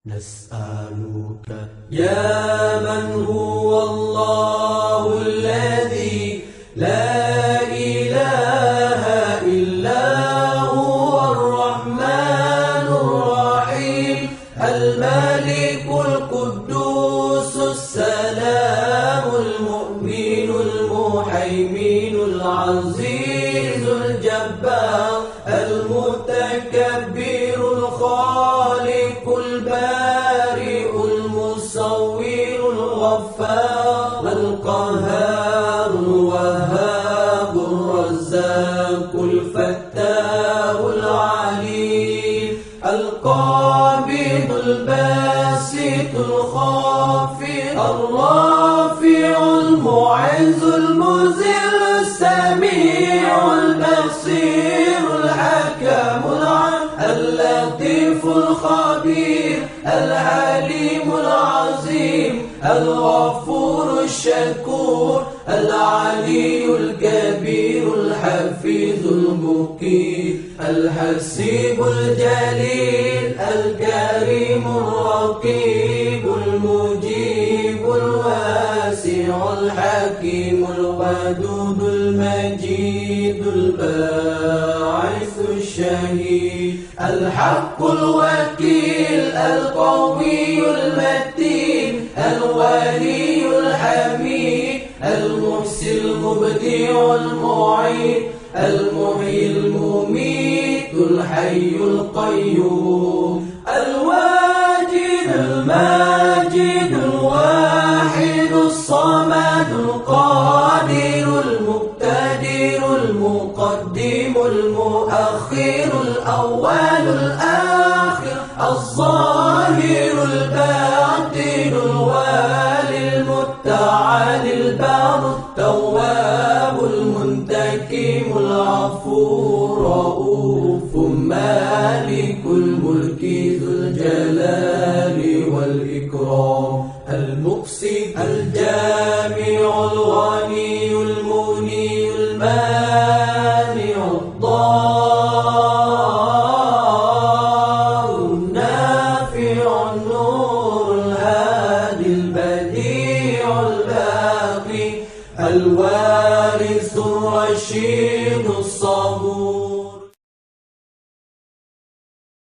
نسألك يا من هو الله الذي لا إله إلا هو الرحمن الرحيم الملك القدوس السلام المؤمن المهيمن العزيز الجبار المتكبر الخالق البارئ المصور الغفار القهار الوهاب الرزاق الفتاح العليم القابض الباسط الخافض الرافع المعز المذل السميع البصير الحكم اللطيف الخبير العليم العظيم الغفور الشكور العلي الكبير الحفيظ المقيم الحسيب الجليل الكريم الرقيب المجيب الواسع الحكيم الودود المجيد الباعث الشهيد الحق الوكيل القوي المتين الولي الحميد المحسن المبدع المعيد المحيي المميت الحي القيوم الواجد الماجد الواحد الصمد القادر المقتدر المقدم المؤخر الأول الآخر الظاهر الباطن الوالي المتعالي البار التواب المنتقم العفو الرؤوف مالك الملك ذو الجلال والإكرام المقسط الجامع الغني المغني المانع الضار النافع النور الهادي البديع الباقي الوارث الرشيد